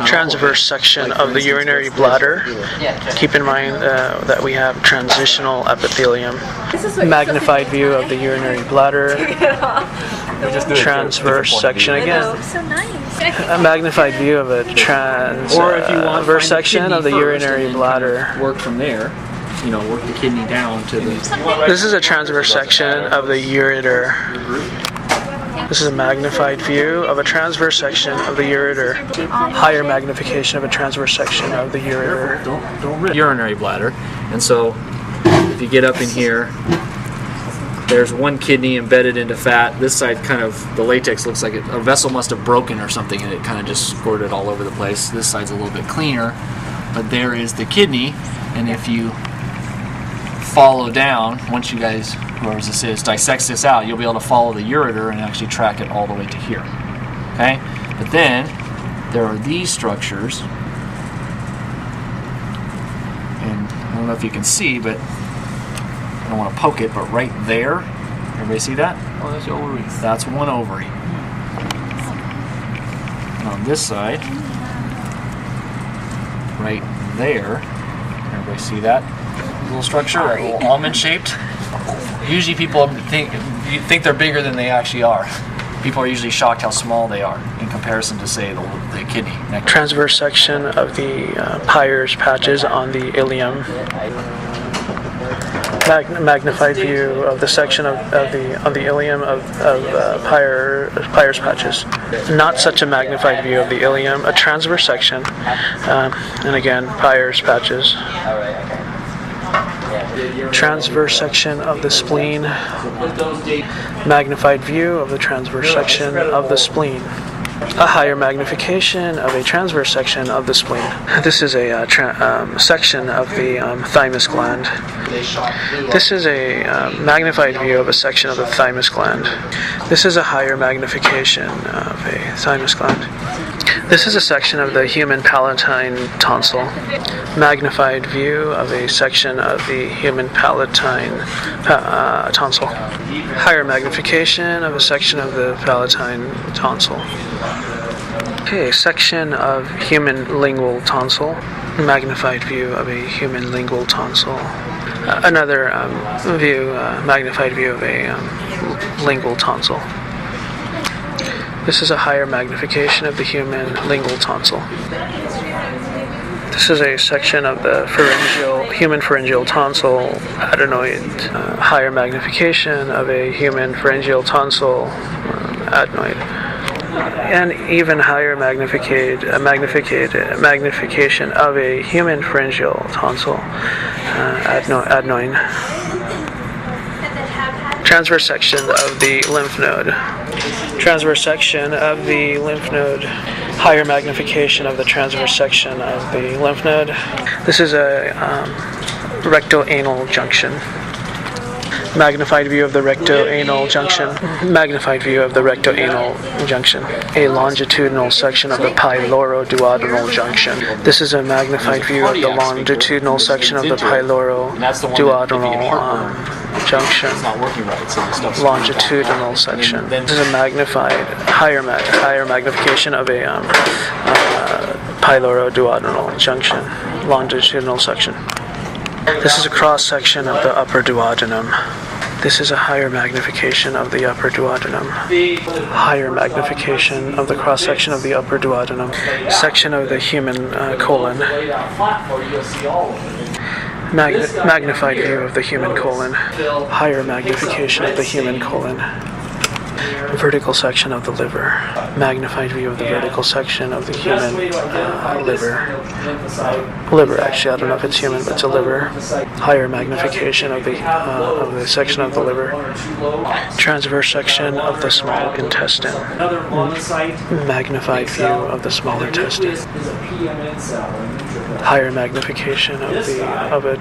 transverse section of the urinary bladder. Keep in mind that we have transitional epithelium. Magnified view of the urinary bladder. Transverse section again. A magnified view of a transverse section of the urinary bladder. Work from there. You know, work the kidney down to the... This is a transverse section of the ureter. This is a magnified view of a transverse section of the ureter. Higher magnification of a transverse section of the ureter. Don't urinary bladder. And so, if you get up in here, there's one kidney embedded into fat. This side kind of, the latex looks like a vessel must have broken or something and it kind of just squirted all over the place. This side's a little bit cleaner, but there is the kidney, and if you follow down, once you guys, whoever this is, dissects this out, you'll be able to follow the ureter and actually track it all the way to here. Okay? But then, there are these structures, and I don't know if you can see, but I don't want to poke it, but right there, everybody see that? Oh, that's the ovary. That's one ovary. And on this side, right there, everybody see that little structure, that little almond shaped? Usually people think they're bigger than they actually are. People are usually shocked how small they are in comparison to, say, the kidney. Transverse section of the Peyer's patches on the ileum. Magnified view of the section on the ileum of Peyer's patches. Not such a magnified view of the ileum. A transverse section, and again Peyer's patches. Transverse section of the spleen. Magnified view of the transverse section of the spleen. A higher magnification of a transverse section of the spleen. This is a section of the thymus gland. This is a magnified view of a section of the thymus gland. This is a higher magnification of a thymus gland. This is a section of the human palatine tonsil. Magnified view of a section of the human palatine tonsil. Higher magnification of a section of the palatine tonsil. Okay, section of human lingual tonsil. Magnified view of a human lingual tonsil. Another magnified view of a lingual tonsil. This is a higher magnification of the human lingual tonsil. This is a section of the human pharyngeal tonsil adenoid. Higher magnification of a human pharyngeal tonsil adenoid. And even higher magnification of a human pharyngeal tonsil adenoid. Transverse section of the lymph node. Transverse section of the lymph node. Higher magnification of the transverse section of the lymph node. This is a recto-anal junction. Magnified view of the recto-anal junction. Magnified view of the recto-anal junction. A longitudinal section of the pyloroduodenal junction. This is a magnified view of the longitudinal section of the pyloroduodenal junction. Longitudinal section. This is a magnified, higher magnification of a pyloroduodenal junction. Longitudinal section. This is a cross section of the upper duodenum. This is a higher magnification of the upper duodenum. Higher magnification of the cross section of the upper duodenum. Section of the human colon. Magnified view of the human colon. Higher magnification of the human colon. Vertical section of the liver. Magnified view of the vertical section of the human liver. Liver, actually, I don't know if it's human, but it's a liver. Higher magnification of the section of the liver. Transverse section of the small intestine. Magnified view of the small intestine. Higher magnification of a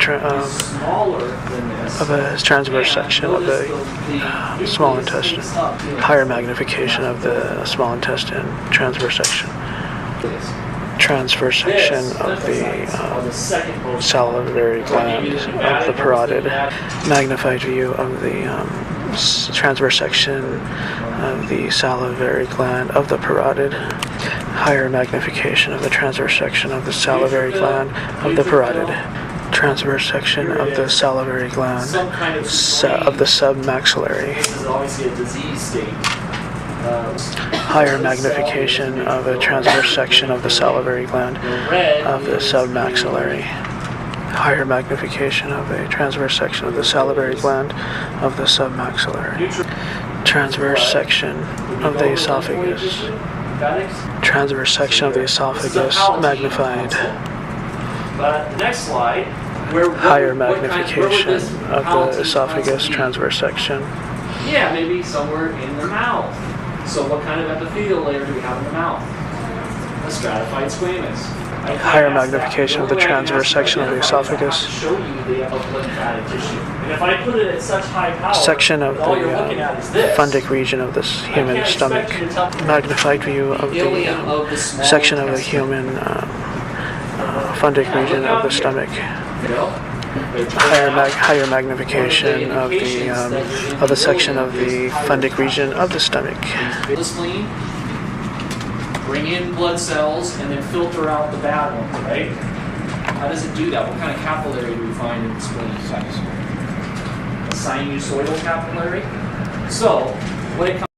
transverse section of the small intestine. Higher magnification of the small intestine, transverse section. Transverse section of the salivary gland of the parotid. Magnified view of the transverse section of the salivary gland of the parotid. Higher magnification of the transverse section of the salivary gland of the parotid. Transverse section of the salivary gland Some kind of of the submaxillary. This is obviously a disease state. Higher magnification of a transverse section of the salivary gland of the submaxillary. Higher magnification of a transverse section of the salivary gland of the submaxillary. Transverse section of the esophagus. Transverse section of the esophagus magnified. But the next slide, Higher magnification of the esophagus transverse section. Yeah, maybe somewhere in the mouth. So what kind of epithelial layer do we have in the mouth? A stratified squamous. Higher magnification of the transverse section of the esophagus. Show you the lymphatic tissue. And if I put it at such high power, Section of all you're looking the at is this. fundic region of this human stomach. Magnified view of the section of the human fundic region of the stomach. Higher magnification of the section of the fundic region of the stomach. The spleen, bring in blood cells, and then filter out the bad ones, right? How does it do that? What kind of capillary do we find in the spleen? A sinusoidal capillary. So, when it comes